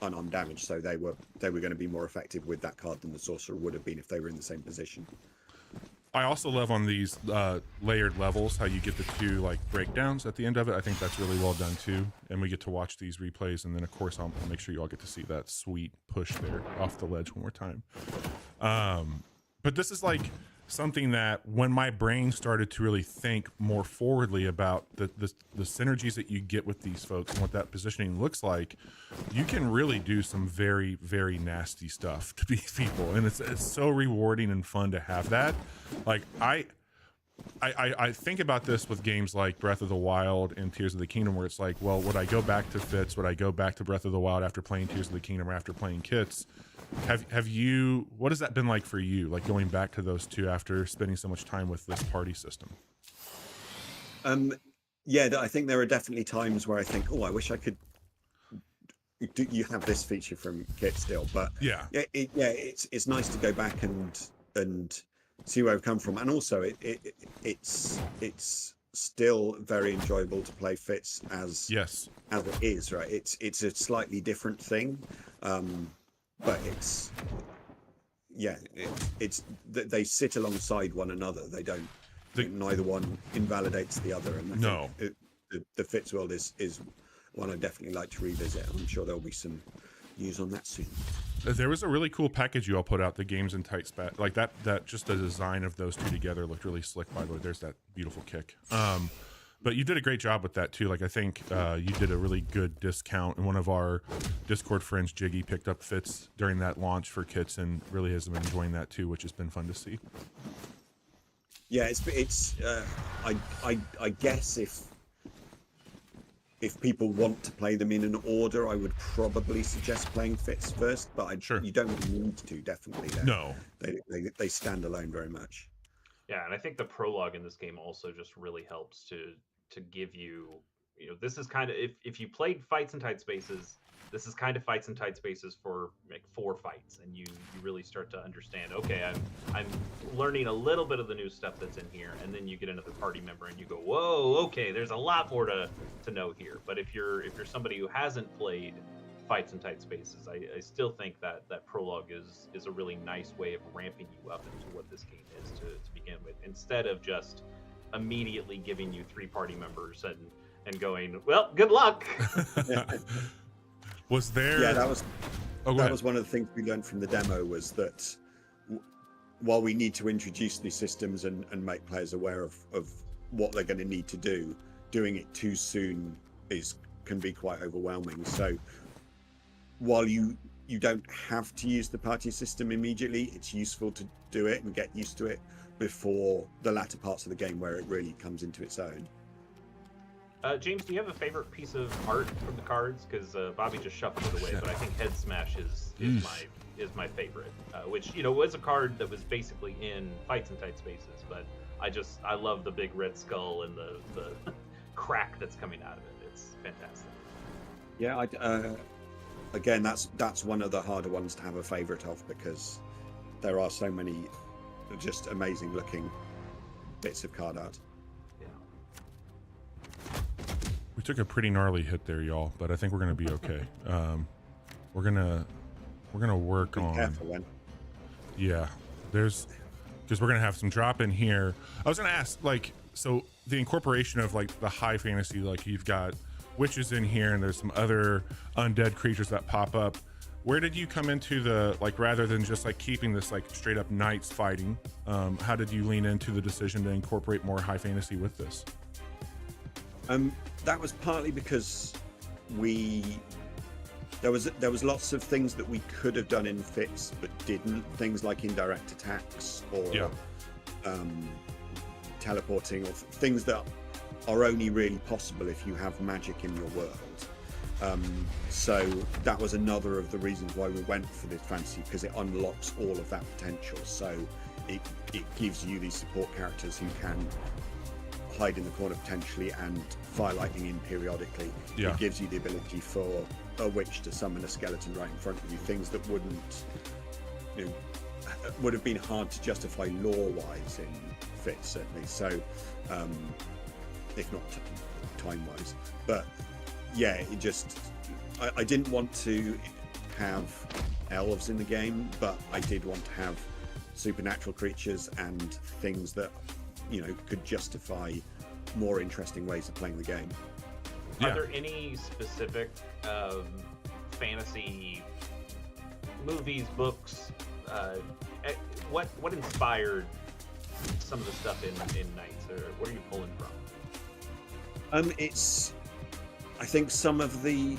Speaker 2: unarmed damage, so they were going to be more effective with that card than the sorcerer would have been if they were in the same position.
Speaker 1: I also love on these layered levels how you get the two like breakdowns at the end of it. I think that's really well done too, and we get to watch these replays, and then of course I'll make sure you all get to see that sweet push there off the ledge one more time. But this is like something that when my brain started to really think more forwardly about the synergies that you get with these folks and what that positioning looks like, you can really do some very, very nasty stuff to these people, and it's so rewarding and fun to have that. Like I think about this with games like Breath of the Wild and Tears of the Kingdom, where it's like, well, would I go back to Fits? Would I go back to Breath of the Wild after playing Tears of the Kingdom or after playing Kits? Have you, what has that been like for you, like going back to those two after spending so much time with this party system?
Speaker 2: Yeah, I think there are definitely times where I think, oh, I wish I could you have this feature from Kit still, but it's nice to go back and see where I've come from, and also it's still very enjoyable to play Fits as it is, right? It's a slightly different thing, but it's they sit alongside one another. They don't. Neither one invalidates the other, and I think the Fits world is one I definitely like to revisit. I'm sure there'll be some news on that soon.
Speaker 1: There was a really cool package you all put out, the Games in Tight Spat, like that just the design of those two together looked really slick, by the way. There's that beautiful kick. But you did a great job with that too. Like I think you did a really good discount, and one of our Discord friends, Jiggy, picked up Fits during that launch for Kits and really has been enjoying that too, which has been fun to see.
Speaker 2: Yeah, I guess if people want to play them in an order, I would probably suggest playing Fits first, but you don't need to, definitely.
Speaker 1: No.
Speaker 2: They stand alone very much.
Speaker 3: Yeah, and I think the prologue in this game also just really helps to give you, this is kind of, if you played Fights in Tight Spaces this is kind of fights in tight spaces for like 4 fights, and you really start to understand, okay, I'm learning a little bit of the new stuff that's in here, and then you get another party member and you go, whoa, okay, there's a lot more to know here. But if you're somebody who hasn't played fights in tight spaces, I still think that prologue is a really nice way of ramping you up into what this game is to begin with, instead of just immediately giving you 3 party members and going, well, good luck.
Speaker 1: Was there?
Speaker 2: Yeah, that was
Speaker 1: that
Speaker 2: was one of the things we learned from the demo, was that while we need to introduce these systems and make players aware of what they're going to need to do, doing it too soon can be quite overwhelming. So while you don't have to use the party system immediately, it's useful to do it and get used to it before the latter parts of the game where it really comes into its own.
Speaker 3: James, do you have a favorite piece of art from the cards? Because Bobby just shuffled it away, but I think Head Smash is my favorite, which was a card that was basically in fights in tight spaces, but I love the big red skull and the crack that's coming out of it. It's fantastic.
Speaker 2: Yeah, again, that's one of the harder ones to have a favorite of, because there are so many just amazing looking bits of card art.
Speaker 1: We took a pretty gnarly hit there, y'all, but I think we're gonna be okay. We're gonna work on.
Speaker 2: Be careful then.
Speaker 1: Yeah, because we're gonna have some drop in here. I was gonna ask, like, so the incorporation of like the high fantasy, like you've got witches in here, and there's some other undead creatures that pop up. Where did you come into the, like, rather than just like keeping this like straight up knights fighting? How did you lean into the decision to incorporate more high fantasy with this?
Speaker 2: That was partly because there was lots of things that we could have done in Fits but didn't. Things like indirect attacks or teleporting, or things that are only really possible if you have magic in your world. So that was another of the reasons why we went for this fantasy, because it unlocks all of that potential. So it gives you these support characters who can hide in the corner potentially and fire lightning in periodically.
Speaker 1: Yeah.
Speaker 2: It gives you the ability for a witch to summon a skeleton right in front of you, things that would have been hard to justify lore-wise in Fit, certainly. So if not time-wise, but yeah, it just I didn't want to have elves in the game, but I did want to have supernatural creatures and things that could justify more interesting ways of playing the game.
Speaker 3: Are there any specific fantasy movies, books? What inspired some of the stuff in Knights, or what are you pulling from?
Speaker 2: I think some of the,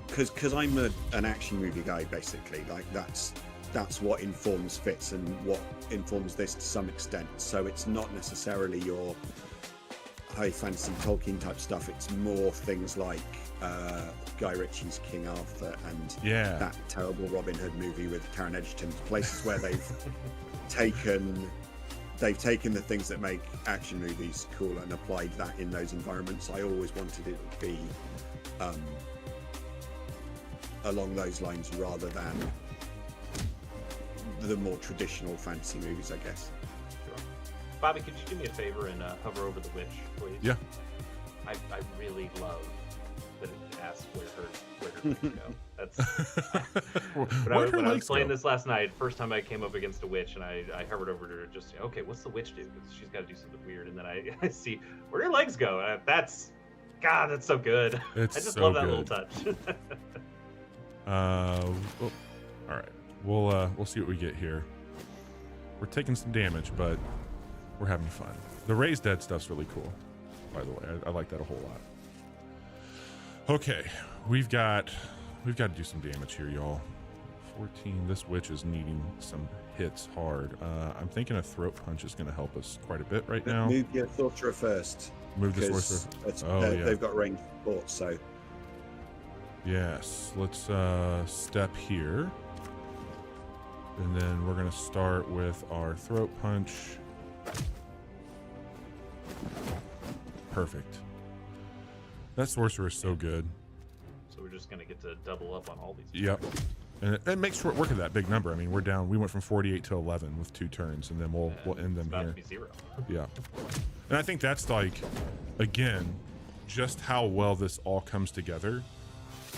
Speaker 2: because I'm an action movie guy, basically. Like that's what informs Fits and what informs this to some extent. So it's not necessarily your high fantasy Tolkien type stuff. It's more things like Guy Ritchie's King Arthur and that terrible Robin Hood movie with Taron Egerton. Places where they've taken the things that make action movies cool and applied that in those environments. I always wanted it to be along those lines rather than the more traditional fantasy movies, I guess.
Speaker 3: Sure. Bobby, could you do me a favor and hover over the witch, please?
Speaker 1: Yeah.
Speaker 3: I really love that it asks where her legs go. That's when I was playing this last night. First time I came up against a witch, and I hovered over to her just say, okay, what's the witch do? Because she's got to do something weird, and then I see where her legs go. That's so good. I just love that little touch.
Speaker 1: All right. We'll see what we get here. We're taking some damage, but we're having fun. The raised dead stuff's really cool, by the way. I like that a whole lot. Okay, we've got to do some damage here, y'all. 14. This witch is needing some hits hard. I'm thinking a throat punch is going to help us quite a bit right now.
Speaker 2: Move your sorcerer first.
Speaker 1: Move the sorcerer.
Speaker 2: They've got range support, so.
Speaker 1: Yes, let's step here. And then we're going to start with our throat punch. Perfect. That sorcerer is so good.
Speaker 3: So we're just going to get to double up on all these.
Speaker 1: Yep. And it makes short work of that big number. I mean, we're down. We went from 48 to 11 with 2 turns, and then we'll end them
Speaker 3: about
Speaker 1: here.
Speaker 3: To be 0.
Speaker 1: Yeah. And I think that's like, again, just how well this all comes together.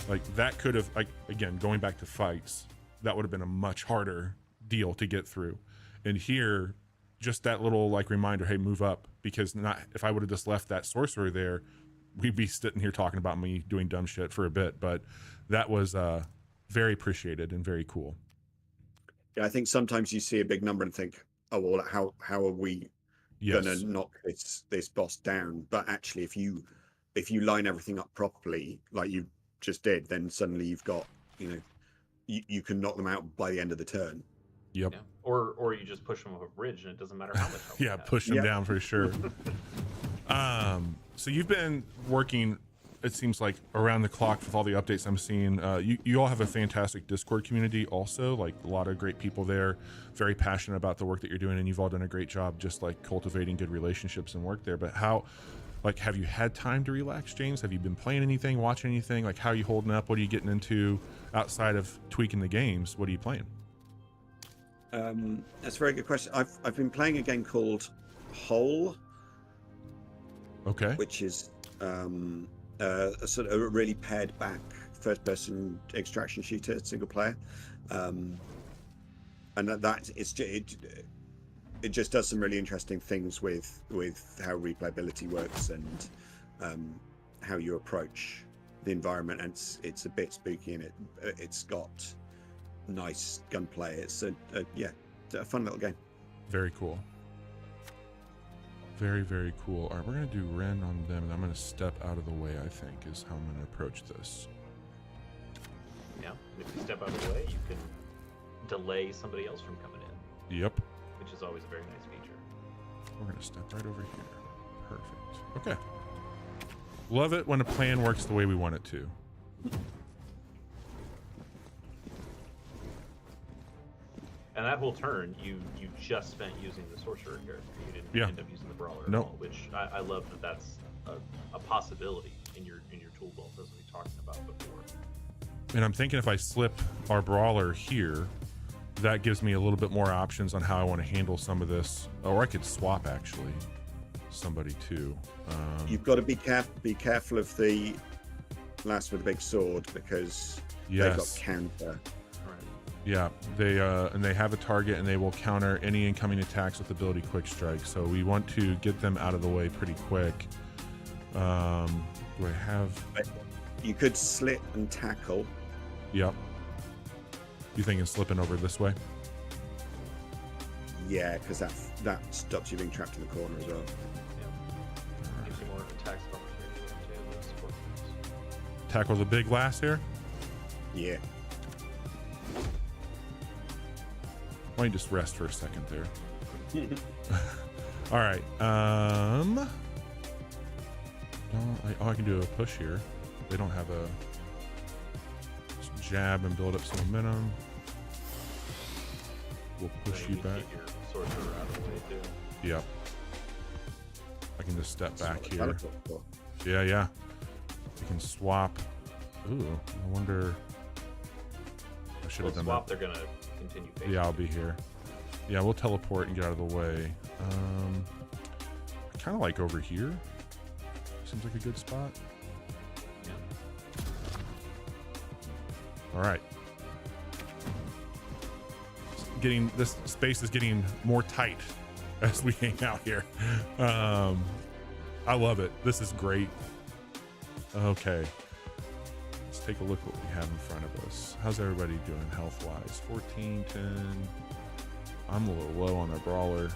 Speaker 1: Like that could have, like, again, going back to fights, that would have been a much harder deal to get through. And here, just that little like reminder, hey, move up, because not if I would have just left that sorcerer there, we'd be sitting here talking about me doing dumb shit for a bit. But that was very appreciated and very cool.
Speaker 2: Yeah, I think sometimes you see a big number and think, oh well, how are we gonna knock this boss down? But actually, if you line everything up properly, like you just did, then suddenly you've got, you can knock them out by the end of the turn.
Speaker 1: Yep.
Speaker 3: Yeah. Or you just push them off a bridge and it doesn't matter how much help
Speaker 1: yeah, push them down for sure. So you've been working, it seems like, around the clock with all the updates I'm seeing. You all have a fantastic Discord community also, like a lot of great people there, very passionate about the work that you're doing, and you've all done a great job just like cultivating good relationships and work there. But how, like, have you had time to relax, James? Have you been playing anything, watching anything? Like, how are you holding up? What are you getting into outside of tweaking the games? What are you playing?
Speaker 2: That's a very good question. I've been playing a game called Whole.
Speaker 1: Okay.
Speaker 2: Which is a sort of a really pared back first-person extraction shooter, single player, and that it just does some really interesting things with how replayability works and how you approach the environment. And it's a bit spooky, and it's got nice gunplay. It's a fun little game.
Speaker 1: Very cool. Very, very cool. All right, we're going to do Ren on them, and I'm going to step out of the way, I think, is how I'm going to approach this.
Speaker 3: Yeah, if you step out of the way, you can delay somebody else from coming in.
Speaker 1: Yep.
Speaker 3: Which is always a very nice feature.
Speaker 1: We're going to step right over here. Perfect. Okay. Love it when a plan works the way we want it to.
Speaker 3: And that whole turn, you just spent using the sorcerer character. You didn't end up using the brawler at all, which I love that's a possibility in your tool belt, as we talked about before.
Speaker 1: And I'm thinking if I slip our brawler here, that gives me a little bit more options on how I want to handle some of this. Or I could swap actually somebody too.
Speaker 2: You've got to be careful of the last with the big sword, because they've got counter.
Speaker 1: Yeah, they have a target, and they will counter any incoming attacks with ability quick strike. So we want to get them out of the way pretty quick. Do I have?
Speaker 2: You could slit and tackle.
Speaker 1: Yep. You thinking slipping over this way?
Speaker 2: Yeah, because that stops you being trapped in the corner as well.
Speaker 3: Yeah. Gives you more attacks of opportunity.
Speaker 1: Tackle the big lass here.
Speaker 2: Yeah.
Speaker 1: Why don't you just rest for a second there? All right. I can do a push here. They don't have a jab and build up some momentum. We'll push you back.
Speaker 3: Keep your sorcerer out of the way too.
Speaker 1: Yep. I can just step back here.
Speaker 2: Cool.
Speaker 1: Yeah. We can swap. Ooh, I wonder. I should have done
Speaker 3: swap.
Speaker 1: that.
Speaker 3: They're gonna continue facing.
Speaker 1: Yeah, I'll be here. Yeah, we'll teleport and get out of the way. I kind of like over here. Seems like a good spot.
Speaker 3: Yeah.
Speaker 1: All right. This space is getting more tight as we hang out here. I love it. This is great. Okay. Let's take a look what we have in front of us. How's everybody doing health-wise? 14, 10. I'm a little low on the brawler.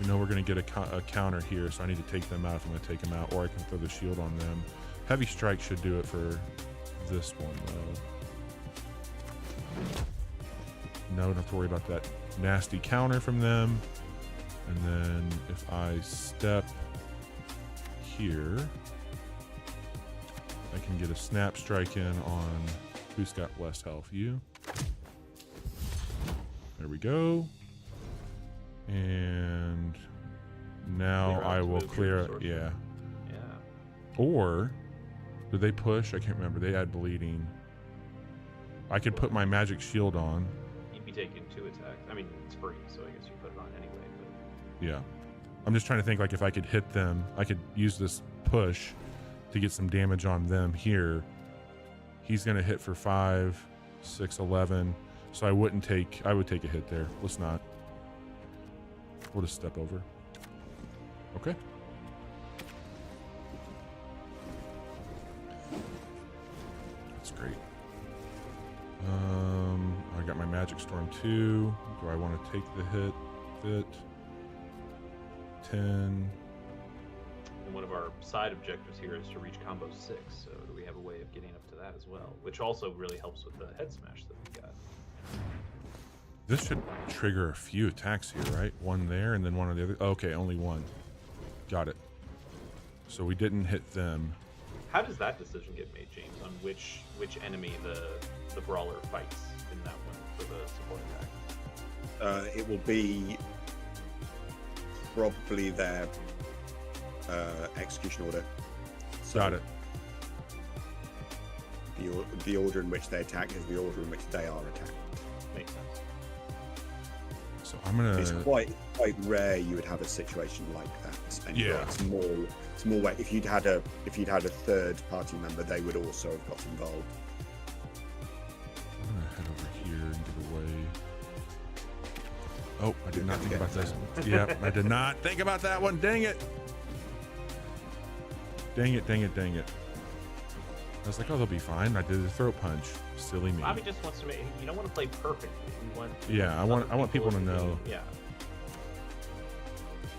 Speaker 1: We know we're going to get a counter here, so I need to take them out if I'm going to take them out, or I can throw the shield on them. Heavy strike should do it for this one, though. No, don't have to worry about that nasty counter from them. And then if I step here, I can get a snap strike in on who's got less health. You. There we go. And now I will clear. Yeah. Or do they push? I can't remember. They add bleeding. I could put my magic shield on.
Speaker 3: You'd be taking 2 attacks. I mean, it's free, so I guess you put it on anyway. But...
Speaker 1: Yeah. I'm just trying to think, like, if I could hit them, I could use this push to get some damage on them here. He's going to hit for 5, 6, 11. So I would take a hit there. Let's not. We'll just step over. Okay. That's great. I got my magic storm 2. Do I want to take the hit? Fit. 10.
Speaker 3: And one of our side objectives here is to reach combo 6. So do we have a way of getting up to that as well? Which also really helps with the head smash that we got.
Speaker 1: This should trigger a few attacks here, right? One there and then one on the other. Okay, only one. Got it. So we didn't hit them.
Speaker 3: How does that decision get made, James, on which enemy the brawler fights in that one for the support attack?
Speaker 2: It will be probably their execution order. So
Speaker 1: Got it.
Speaker 2: the order in which they attack is the order in which they are attacked.
Speaker 3: Makes sense.
Speaker 1: So I'm gonna.
Speaker 2: It's quite rare you would have a situation like that. And
Speaker 1: Yeah.
Speaker 2: it's more way. If you'd had a third party member, they would also have got involved.
Speaker 1: I'm gonna head over here and get away. Oh, I did not think about this. Yep, I did not think about that one. Dang it. Dang it, dang it, dang it. I was like, oh, they'll be fine. I did the throat punch. Silly me.
Speaker 3: Bobby just wants to make. You don't want to play perfectly. You want.
Speaker 1: Yeah, I want people to know.
Speaker 3: Yeah.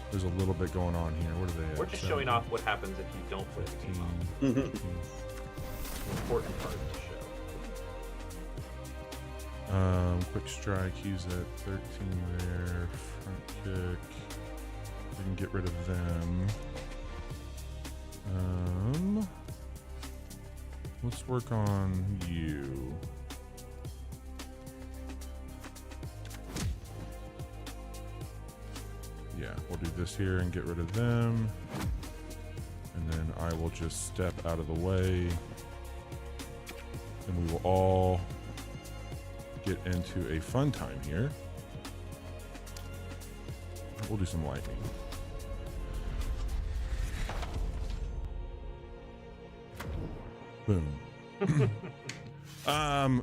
Speaker 1: There's a little bit going on here. What are they at?
Speaker 3: We're just showing off what happens if you don't play the game off.
Speaker 1: 15.
Speaker 3: Important part to show.
Speaker 1: Quick strike, he's at 13 there. Front kick. We can get rid of them. Let's work on you. Yeah, we'll do this here and get rid of them. And then I will just step out of the way. And we will all get into a fun time here. We'll do some lightning. Boom.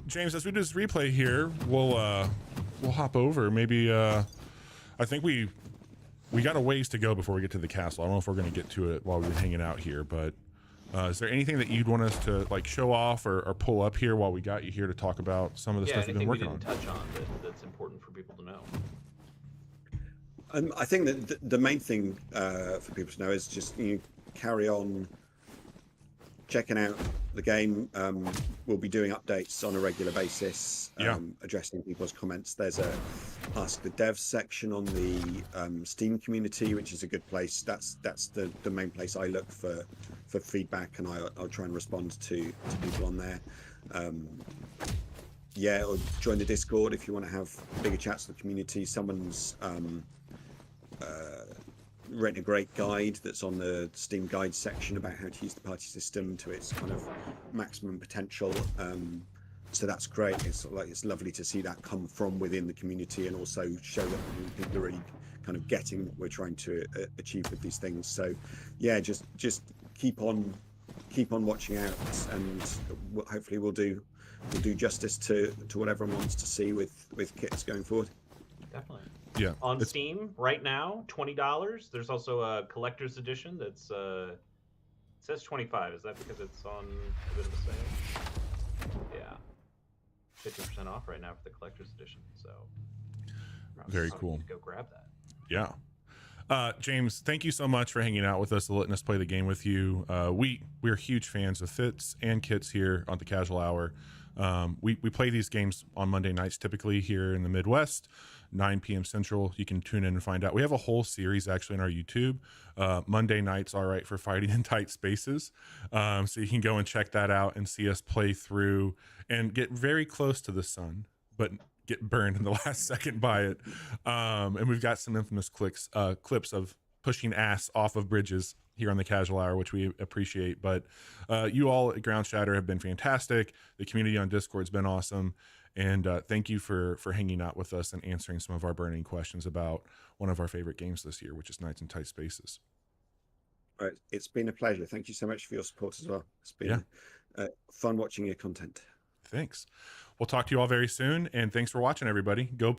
Speaker 1: James, as we do this replay here, we'll hop over. Maybe I think we got a ways to go before we get to the castle. I don't know if we're going to get to it while we're hanging out here, but is there anything that you'd want us to like show off or pull up here while we got you here to talk about some of the stuff you've been working on?
Speaker 3: Touch on that's important for people to know.
Speaker 2: I think that the main thing for people to know is just carry on checking out the game. We'll be doing updates on a regular basis, addressing people's comments. There's a Ask the Devs section on the Steam community, which is a good place. That's the main place I look for feedback, and I'll try and respond to people on there. Or join the Discord if you want to have bigger chats with the community. Someone's written a great guide that's on the Steam guide section about how to use the party system to its kind of maximum potential. So that's great. It's lovely to see that come from within the community and also show that people are really kind of getting what we're trying to achieve with these things. So yeah, just keep on watching out, and hopefully we'll do justice to what everyone wants to see with kits going forward.
Speaker 3: Definitely.
Speaker 1: Yeah.
Speaker 3: On Steam right now, $20. There's also a collector's edition that's it says 25. Is that because it's on a bit of a sale? Yeah. 50% off right now for the collector's edition. So
Speaker 1: very cool.
Speaker 3: Go grab that.
Speaker 1: Yeah. James, thank you so much for hanging out with us and letting us play the game with you. We're huge fans of fits and kits here on the Casual Hour. We play these games on Monday nights, typically here in the Midwest, 9 p.m. Central. You can tune in and find out. We have a whole series actually on our YouTube. Monday nights, all right, for fighting in tight spaces. So you can go and check that out and see us play through and get very close to the sun, but get burned in the last second by it. And we've got some infamous clips of pushing ass off of bridges here on the Casual Hour, which we appreciate. But you all at Ground Shatter have been fantastic. The community on Discord's been awesome. And thank you for hanging out with us and answering some of our burning questions about one of our favorite games this year, which is Nights in Tight Spaces.
Speaker 2: All right. It's been a pleasure. Thank you so much for your support as well. It's been fun watching your content.
Speaker 1: Thanks. We'll talk to you all very soon. And thanks for watching, everybody. Go